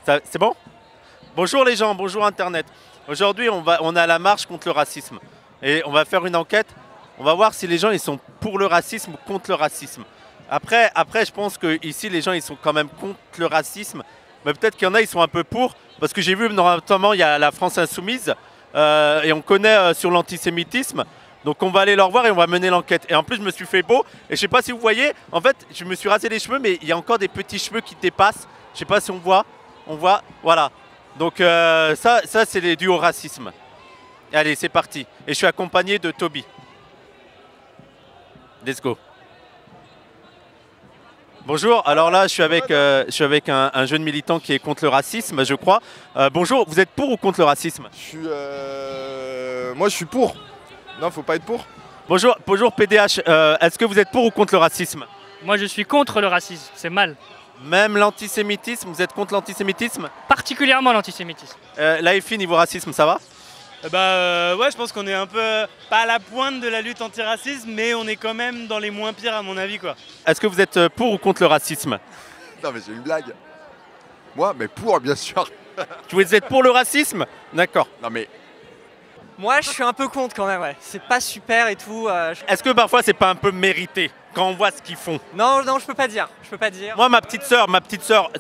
C'est bon? Bonjour les gens, bonjour Internet. Aujourd'hui, on est à la marche contre le racisme. Et on va faire une enquête. On va voir si les gens ils sont pour le racisme ou contre le racisme. Après je pense que ici les gens ils sont quand même contre le racisme. Mais peut-être qu'il y en a, ils sont un peu pour. Parce que j'ai vu notamment, il y a la France Insoumise. Et on connaît sur l'antisémitisme. Donc on va aller leur voir et on va mener l'enquête. Et en plus, je me suis fait beau. Et je sais pas si vous voyez, en fait, je me suis rasé les cheveux, mais il y a encore des petits cheveux qui dépassent. Je sais pas si on voit. On voit, voilà. Donc ça c'est dû au racisme. Allez, c'est parti. Et je suis accompagné de Toby. Let's go. Bonjour, alors là je suis avec un jeune militant qui est contre le racisme, je crois. Bonjour, vous êtes pour ou contre le racisme? Moi je suis pour. Non, faut pas être pour. Bonjour PDH, est-ce que vous êtes pour ou contre le racisme? Moi je suis contre le racisme, c'est mal. Même l'antisémitisme, vous êtes contre l'antisémitisme? Particulièrement l'antisémitisme. L'AFI niveau racisme, ça va? Ouais, je pense qu'on est un peu pas à la pointe de la lutte antiracisme, mais on est quand même dans les moins pires à mon avis, quoi. Est-ce que vous êtes pour ou contre le racisme? Non mais c'est une blague. Moi, mais pour bien sûr. Vous êtes pour le racisme? D'accord. Non mais moi, je suis un peu contre quand même, ouais. C'est pas super et tout. Est-ce que parfois c'est pas un peu mérité quand on voit ce qu'ils font? Non, je peux pas dire. Je peux pas dire. Moi, ma petite sœur,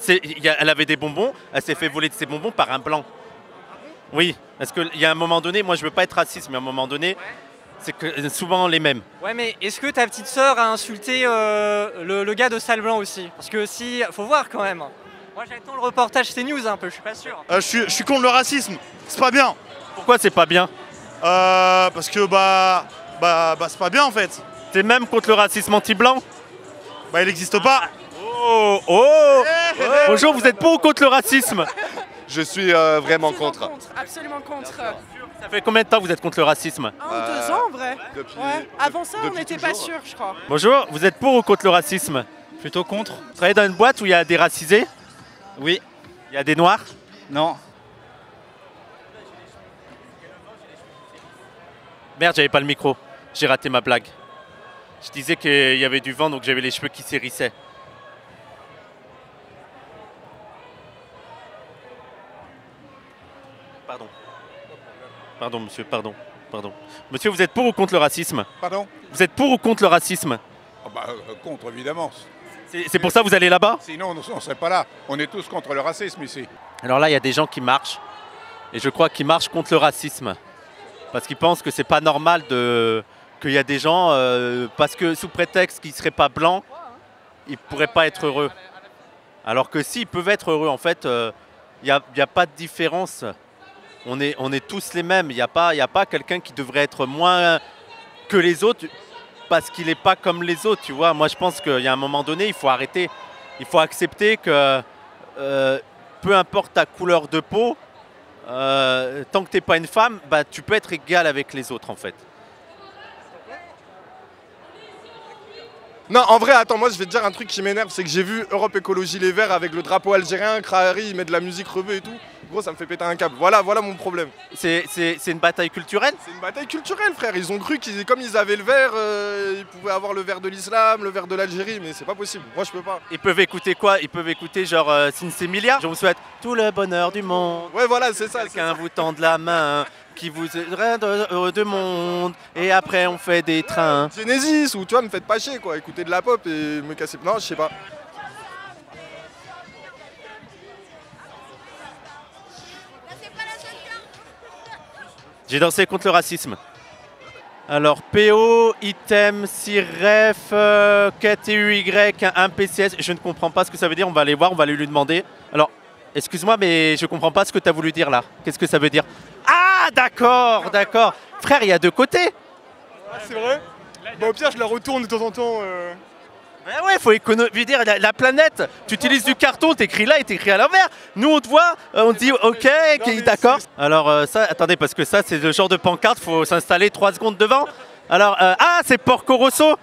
elle avait des bonbons, elle s'est fait voler de ses bonbons par un blanc. Oui, parce qu'il y a un moment donné, moi je veux pas être raciste, mais à un moment donné, c'est que souvent les mêmes. Ouais, mais est-ce que ta petite sœur a insulté le gars de Sale Blanc aussi? Parce que si, faut voir quand même. Moi j'attends le reportage CNews un peu, je suis pas sûr. Je suis contre le racisme, c'est pas bien. Pourquoi c'est pas bien? Parce que c'est pas bien en fait. T'es même contre le racisme anti-blanc? Il n'existe pas. Bonjour, vous êtes pour ou contre le racisme? je suis vraiment contre. Absolument contre. Ça fait combien de temps que vous êtes contre le racisme? 1 ou 2 ans en vrai. Ouais. Avant ça, on n'était pas sûr, je crois. Bonjour, vous êtes pour ou contre le racisme? Plutôt contre. Vous travaillez dans une boîte où il y a des racisés? Oui. Il y a des noirs? Non. Merde, j'avais pas le micro. J'ai raté ma blague. Je disais qu'il y avait du vent, donc j'avais les cheveux qui s'hérissaient. Pardon, monsieur, pardon. Monsieur, vous êtes pour ou contre le racisme? Pardon? Vous êtes pour ou contre le racisme? Contre, évidemment. C'est pour ça que vous allez là-bas? Sinon, on ne serait pas là. On est tous contre le racisme ici. Alors là, il y a des gens qui marchent. Et je crois qu'ils marchent contre le racisme. Parce qu'ils pensent que c'est pas normal qu'il y a des gens, parce que sous prétexte qu'ils ne seraient pas blancs, ils ne pourraient pas être heureux. Alors que s'ils peuvent être heureux, en fait, il n'y a pas de différence. On est tous les mêmes. Il n'y a pas quelqu'un qui devrait être moins que les autres parce qu'il n'est pas comme les autres. Tu vois, moi je pense qu'il y a un moment donné, il faut arrêter. Il faut accepter que peu importe ta couleur de peau, tant que tu n'es pas une femme, tu peux être égal avec les autres en fait. Non, en vrai, attends, moi je vais te dire un truc qui m'énerve, c'est que j'ai vu Europe Écologie Les Verts avec le drapeau algérien, Krahari, il met de la musique rebeu et tout. Gros, ça me fait péter un câble. Voilà mon problème. C'est une bataille culturelle? C'est une bataille culturelle, frère. Ils ont cru comme ils avaient le vert, ils pouvaient avoir le vert de l'islam, le vert de l'Algérie, mais c'est pas possible. Moi, je peux pas. Ils peuvent écouter quoi? Ils peuvent écouter genre Sinsemilia. Je vous souhaite tout le bonheur du monde. Ouais, voilà, c'est ça. Quelqu'un vous tend de la main, qui vous aidera de monde, et après on fait des trains. Genesis, ou tu vois, me faites pas chier, quoi. Écoutez de la pop et me casser. Non, je sais pas. J'ai dansé contre le racisme. Alors, PO, item, CIREF, KTUY, 1 PCS, je ne comprends pas ce que ça veut dire, on va aller voir, on va aller lui demander. Alors, excuse-moi, mais je ne comprends pas ce que tu as voulu dire là. Qu'est-ce que ça veut dire? Ah, d'accord. Frère, il y a deux côtés. C'est vrai? Au pire, je la retourne de temps en temps. Ben ouais, faut économiser. Dire la planète, tu utilises du carton, t'écris là et t'écris à l'envers. Nous on te voit, on te dit ok, d'accord. Alors ça, attendez, parce que ça c'est le genre de pancarte, faut s'installer 3 secondes devant. Alors, c'est Porco Rosso,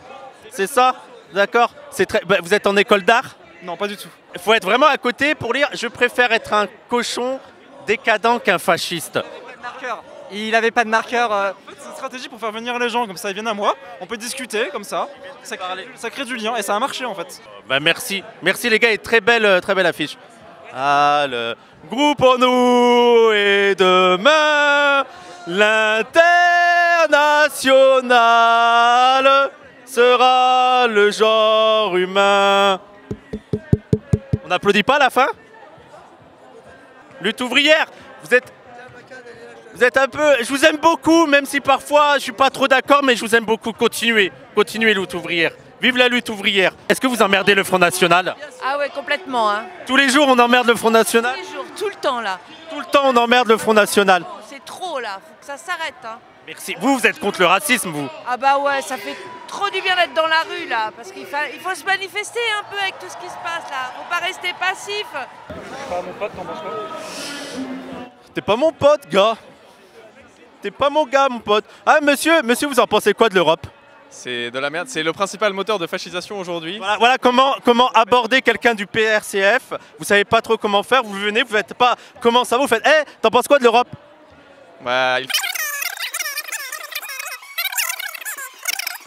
c'est ça? D'accord. Vous êtes en école d'art? Non, pas du tout. Il faut être vraiment à côté pour lire. Je préfère être un cochon décadent qu'un fasciste. Il avait pas de marqueur. En fait, c'est une stratégie pour faire venir les gens, comme ça ils viennent à moi, on peut discuter comme ça, ça crée du lien et ça a marché en fait. Merci les gars, et très belle affiche. Groupons-nous et demain, l'international sera le genre humain. On n'applaudit pas à la fin? Lutte ouvrière, vous êtes un peu... Je vous aime beaucoup, même si parfois je suis pas trop d'accord, mais je vous aime beaucoup. Continuez, lutte ouvrière. Vive la lutte ouvrière. Est-ce que vous emmerdez le Front National? Ah ouais, complètement. Hein. Tous les jours on emmerde le Front National? Tous les jours, tout le temps là. Tout le temps on emmerde le Front National. C'est trop là, faut que ça s'arrête. Hein. Merci. Vous êtes contre le racisme, vous? Ah bah ouais, ça fait trop du bien d'être dans la rue là, parce il faut se manifester un peu avec tout ce qui se passe là. Faut pas rester passif. T'es pas mon pote, gars. T'es pas mon gars, mon pote. Ah, monsieur, vous en pensez quoi de l'Europe? C'est de la merde, c'est le principal moteur de fascisation aujourd'hui. Voilà comment aborder quelqu'un du PRCF. Vous savez pas trop comment faire, vous venez, vous faites pas comment ça va, vous faites hey, t'en penses quoi de l'Europe? Bah,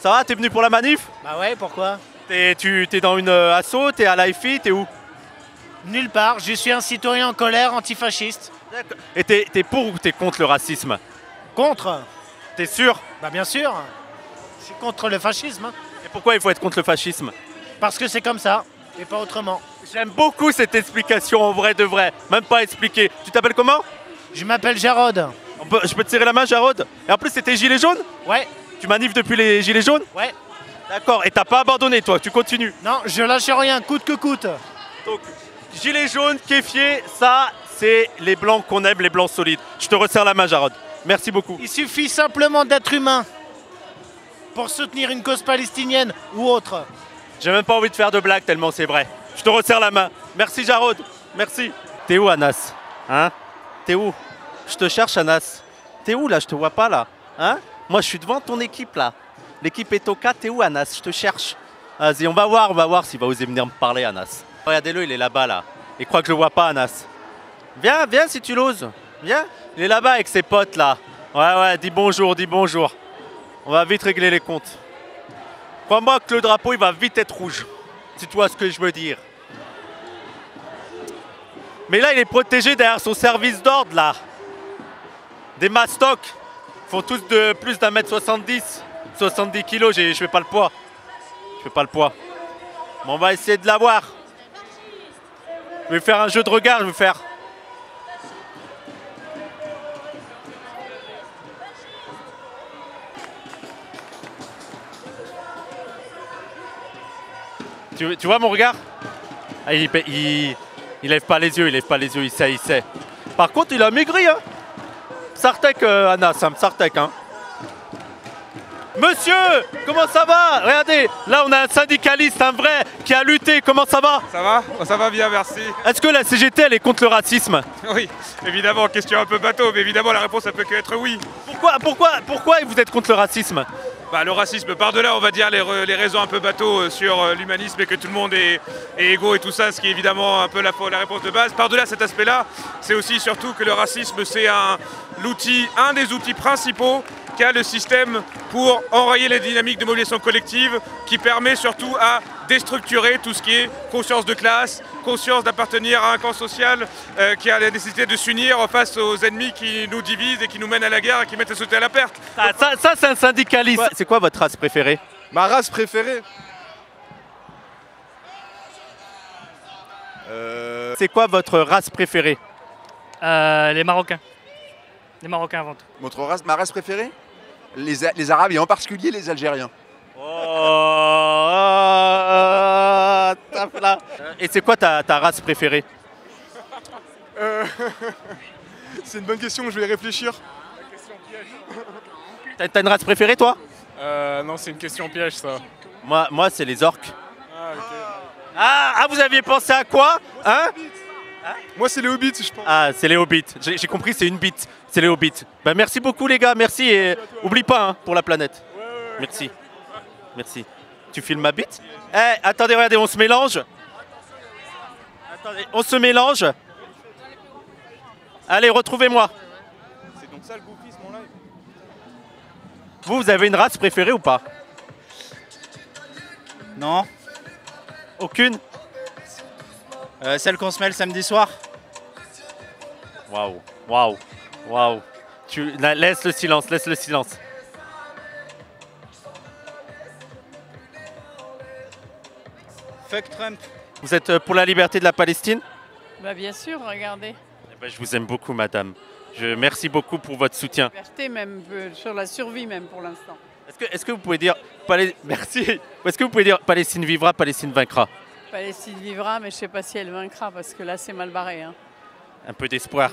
Ça va, t'es venu pour la manif? Bah ouais, pourquoi? T'es dans une asso, t'es à l'AFI, t'es où? Nulle part, je suis un citoyen en colère antifasciste. Et t'es pour ou t'es contre le racisme? Contre? T'es sûr? Bah bien sûr, je suis contre le fascisme. Hein. Et pourquoi il faut être contre le fascisme? Parce que c'est comme ça, et pas autrement. J'aime beaucoup cette explication en vrai de vrai, même pas expliqué. Tu t'appelles comment? Je m'appelle Jarod. Je peux te serrer la main, Jarod? Et en plus c'était gilets jaunes? Ouais. Tu manifes depuis les gilets jaunes? Ouais. D'accord, et t'as pas abandonné toi, tu continues? Non, je lâche rien, coûte que coûte. Donc, gilets jaunes, kéfier, ça c'est les blancs qu'on aime, les blancs solides. Je te resserre la main, Jarod. Merci beaucoup. Il suffit simplement d'être humain pour soutenir une cause palestinienne ou autre. J'ai même pas envie de faire de blagues tellement c'est vrai. Je te resserre la main. Merci Jarod, merci. T'es où Anas? Hein? T'es où? Je te cherche Anas. T'es où là? Je te vois pas là. Hein? Moi je suis devant ton équipe là. L'équipe est au cas, t'es où Anas? Je te cherche. Vas-y, on va voir s'il va oser venir me parler Anas. Regardez-le, il est là-bas là. Il croit que je le vois pas Anas. Viens si tu l'oses. Viens. Il est là-bas avec ses potes là. Ouais, dis bonjour. On va vite régler les comptes. Crois-moi que le drapeau il va vite être rouge. Si tu vois ce que je veux dire. Mais là il est protégé derrière son service d'ordre là. Des mastocs. Ils font tous de plus d'un mètre 70. 70 kilos, je fais pas le poids. Mais on va essayer de l'avoir. Je vais faire un jeu de regard, Tu vois mon regard? Ah, il lève pas les yeux, il sait. Par contre, il a maigri, hein. Sartek, Anas, Sartek, hein. Monsieur, comment ça va? Regardez, là on a un syndicaliste, un vrai, qui a lutté, comment ça va? Ça va bien, merci. Est-ce que la CGT, elle est contre le racisme? Oui, évidemment, question un peu bateau, mais évidemment la réponse, ça peut qu'être oui. Pourquoi vous êtes contre le racisme? Bah, le racisme, par-delà, on va dire, les raisons un peu bateau sur l'humanisme et que tout le monde est égaux et tout ça, ce qui est évidemment un peu la réponse de base. Par-delà cet aspect-là, c'est aussi surtout que le racisme, c'est un des outils principaux qu'a le système pour enrayer les dynamiques de mobilisation collective, qui permet surtout à déstructurer tout ce qui est conscience de classe, conscience d'appartenir à un camp social, qui a la nécessité de s'unir face aux ennemis qui nous divisent et qui nous mènent à la guerre et qui mettent la société à la perte. Ça c'est un syndicaliste. C'est quoi votre race préférée? Ma race préférée? C'est quoi votre race préférée? Les Marocains. Les Marocains avant tout. Ma race préférée? Les Arabes et en particulier les Algériens. Et c'est quoi ta race préférée? C'est une bonne question, je vais y réfléchir. T'as une race préférée toi? Non, c'est une question piège ça. Moi c'est les orques. Ah, ok. Ah, vous aviez pensé à quoi? Hein? Moi c'est les hobbits, je pense. Ah, c'est les hobbits. J'ai compris, c'est une bite. C'est les hobbits. Bah, merci beaucoup les gars, merci et oublie pas hein, pour la planète. Merci. Merci. Tu filmes ma bite? Eh, attendez, regardez, on se mélange. Attendez, on se mélange. Allez, retrouvez-moi. C'est donc ça le goofisme en live? Vous avez une race préférée ou pas? Non. Aucune? Celle qu'on se met le samedi soir. Waouh, waouh, waouh. Laisse le silence, laisse le silence. Fuck Trump. Vous êtes pour la liberté de la Palestine? Bah bien sûr, regardez. Eh ben, je vous aime beaucoup, madame. Merci beaucoup pour votre soutien. Liberté même, sur la survie même pour l'instant. Est-ce que vous pouvez dire merci. Est-ce que vous pouvez dire Palestine vivra, Palestine vaincra? Palestine vivra, mais je ne sais pas si elle vaincra parce que là c'est mal barré. Hein. Un peu d'espoir.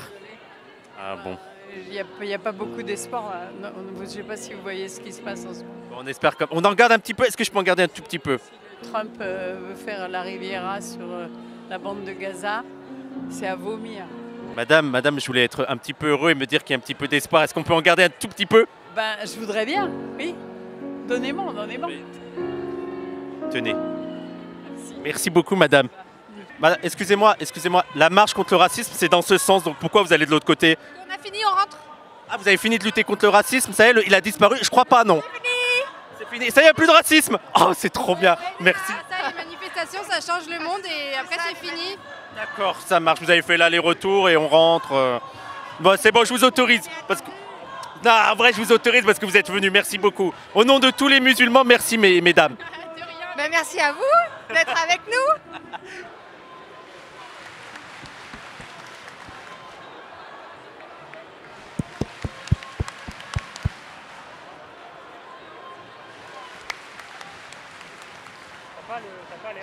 Ah bon. Il n'y a pas beaucoup d'espoir. Je ne sais pas si vous voyez ce qui se passe en ce moment. On espère on en garde un petit peu. Est-ce que je peux en garder un tout petit peu? Trump veut faire la Riviera sur la bande de Gaza. C'est à vomir. Madame, je voulais être un petit peu heureux et me dire qu'il y a un petit peu d'espoir. Est-ce qu'on peut en garder un tout petit peu? Ben, je voudrais bien, oui. Donnez-moi, donnez-moi. Tenez. Merci beaucoup, madame. Excusez-moi, la marche contre le racisme, c'est dans ce sens, donc pourquoi vous allez de l'autre côté? On a fini, on rentre. Ah, vous avez fini de lutter contre le racisme, ça y est, il a disparu? Je crois pas, non. C'est fini, ça y est, plus de racisme. Oh, c'est trop bien, merci. Ça, les manifestations, ça change le monde et après c'est fini. D'accord, ça marche, vous avez fait l'aller-retour et on rentre. Bon, c'est bon, je vous autorise. Parce que... Non, en vrai, je vous autorise parce que vous êtes venus, merci beaucoup. Au nom de tous les musulmans, merci mesdames. Ben, merci à vous d'être avec nous.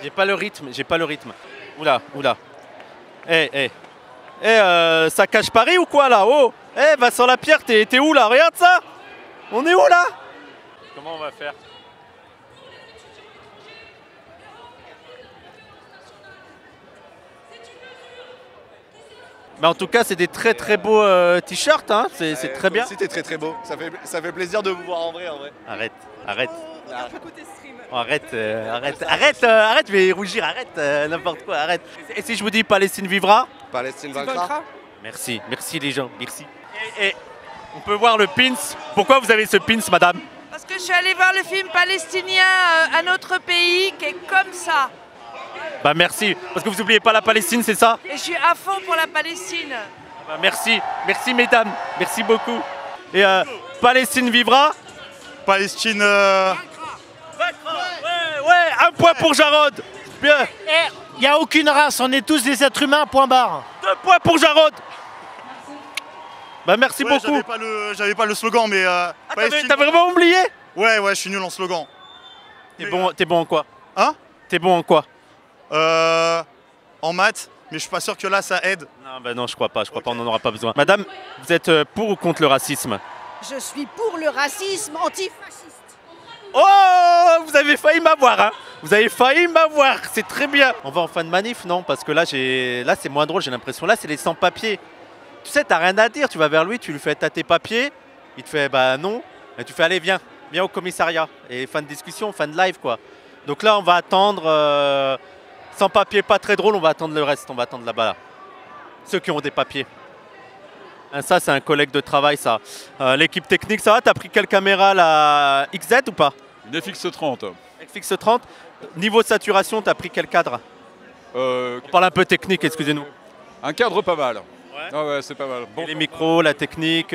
J'ai pas le rythme. Oula. Ça cache Paris ou quoi là? Oh, Vincent Lapierre, t'es où là? Regarde ça. On est où là? Comment on va faire? Mais en tout cas, c'est des très beaux t-shirts, hein. C'est très bien. C'était très beau. Ça fait plaisir de vous voir en vrai. Arrête. Arrête, je vais rougir, arrête, n'importe quoi, arrête. Et si je vous dis Palestine vivra? Palestine vaincra. Merci les gens, merci. Et on peut voir le pins. Pourquoi vous avez ce pins, madame? Parce que je suis allée voir le film palestinien Un autre pays qui est comme ça. Bah merci, parce que vous n'oubliez pas la Palestine, c'est ça? Et je suis à fond pour la Palestine. Bah merci mesdames, merci beaucoup. Et Palestine vivra? Palestine... Ouais, un point pour Jarod. Bien. Il n'y a aucune race, on est tous des êtres humains, point barre. 2 points pour Jarod. Bah merci beaucoup. J'avais pas le slogan, mais... T'as vraiment oublié? Ouais, je suis nul en slogan. T'es bon en quoi? Hein? T'es bon en quoi? En maths, mais je suis pas sûr que là ça aide. Non, je crois pas, on n'en aura pas besoin. Madame, vous êtes pour ou contre le racisme? Je suis pour le racisme antifasciste. Oh, vous avez failli m'avoir, hein. Vous avez failli m'avoir, c'est très bien. On va en fin de manif, non? Parce que là, c'est moins drôle, j'ai l'impression. Là, c'est les sans-papiers. Tu sais, t'as rien à dire, tu vas vers lui, tu lui fais tes papiers. Il te fait, bah non. Et tu fais, allez, viens au commissariat. Et fin de discussion, fin de live, quoi. Donc là, on va attendre... sans papier, pas très drôle, on va attendre le reste. On va attendre là-bas, là. Ceux qui ont des papiers. Ça, c'est un collègue de travail, ça. L'équipe technique, ça va? T'as pris quelle caméra, la XZ ou pas? Une FX30. FX30. Niveau saturation, t'as pris quel cadre? On parle un peu technique, excusez-nous. Un cadre pas mal. Ouais, c'est pas mal. Bon, les micros, la technique,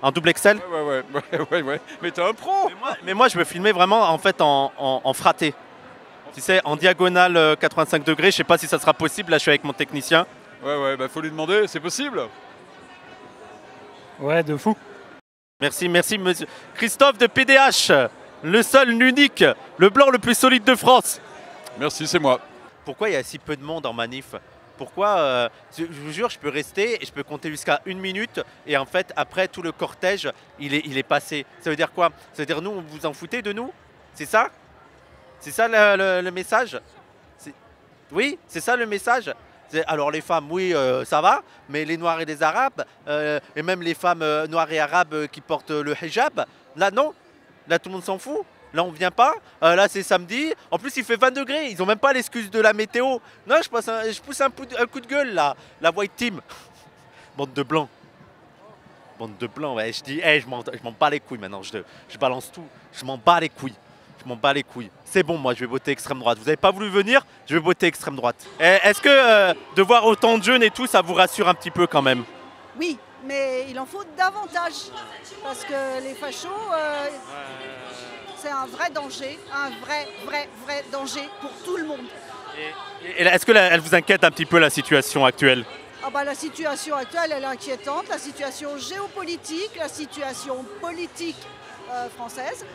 en double Excel? Ouais. Mais t'es un pro. Mais moi, je veux filmer vraiment en fait en fraté. Tu sais, en diagonale 85 degrés. Je sais pas si ça sera possible. Là, je suis avec mon technicien. Ouais, bah faut lui demander. C'est possible? Ouais, de fou. Merci, monsieur. Christophe de PDH, le seul, l'unique, le blanc le plus solide de France. Merci, c'est moi. Pourquoi il y a si peu de monde en manif? Pourquoi je vous jure, je peux rester et je peux compter jusqu'à 1 minute et en fait, après, tout le cortège, il est passé. Ça veut dire quoi? Ça veut dire, nous, vous en foutez de nous? C'est ça? C'est ça le message? Oui, c'est ça le message? Alors les femmes, oui, ça va, mais les Noirs et les Arabes, et même les femmes noires et arabes qui portent le hijab, là non, là tout le monde s'en fout, là on vient pas, là c'est samedi, en plus il fait 20 degrés, ils ont même pas l'excuse de la météo. Non, je pousse un coup de gueule là, la white team. Bande de blancs, ouais, je dis, je m'en bats les couilles maintenant, je balance tout, je m'en bats les couilles. je m'en bats les couilles. C'est bon, moi, je vais voter extrême droite. Vous n'avez pas voulu venir, je vais voter extrême droite. Est-ce que de voir autant de jeunes et tout, ça vous rassure un petit peu quand même? Oui, mais il en faut davantage. Parce que les fachos, c'est un vrai danger, un vrai danger pour tout le monde. Et est-ce que elle vous inquiète un petit peu la situation actuelle? Ah bah, la situation actuelle, elle est inquiétante. La situation géopolitique, la situation politique française.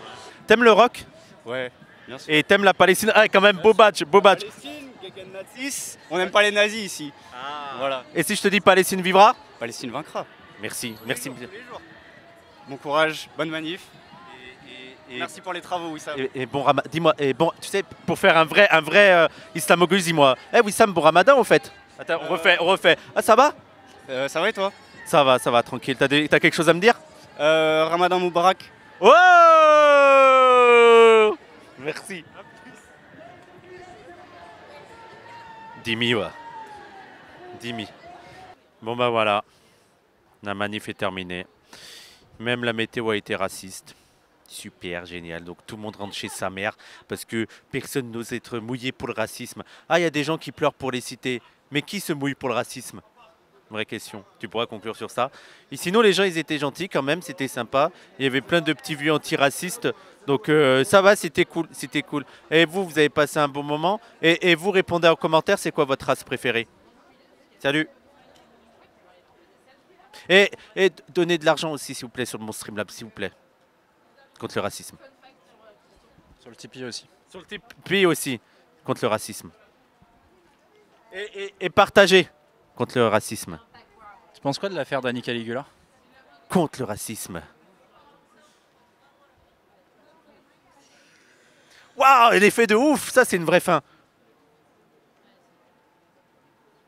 T'aimes le rock? Ouais, bien sûr. Et t'aimes la Palestine? Ah, quand même, beau badge, beau badge. On n'aime pas les nazis ici. Voilà. Et si je te dis Palestine vivra? Palestine vaincra. Merci, merci. Bon courage, bonne manif. Et merci pour les travaux, Wissam. Et bon Ramadan, dis-moi, et bon, tu sais, pour faire un vrai islamo-gauche, dis-moi. Wissam, bon Ramadan au fait. Attends, on refait. Ah, ça va? Ça va et toi? Ça va, tranquille. T'as quelque chose à me dire? Ramadan Moubarak. Oh! Merci. Dimi, ouais. Dimi. Bon bah voilà. La manif est terminée. Même la météo a été raciste. Super, génial. Donc tout le monde rentre chez sa mère parce que personne n'ose être mouillé pour le racisme. Ah, il y a des gens qui pleurent pour les cités. Mais qui se mouille pour le racisme? Vraie question. Tu pourras conclure sur ça. Et sinon, les gens, ils étaient gentils quand même. C'était sympa. Il y avait plein de petits vieux antiracistes. Donc ça va, c'était cool. C'était cool. Et vous avez passé un bon moment. Et vous, répondez en commentaire, c'est quoi votre race préférée? Salut. Et donnez de l'argent aussi, s'il vous plaît, sur mon Streamlab, s'il vous plaît. Contre le racisme. Sur le Tipeee aussi. Sur le Tipeee aussi, contre le racisme. Et partagez contre le racisme. Tu penses quoi de l'affaire d'Annie Caligula? Contre le racisme. Waouh, l'effet de ouf, ça c'est une vraie fin.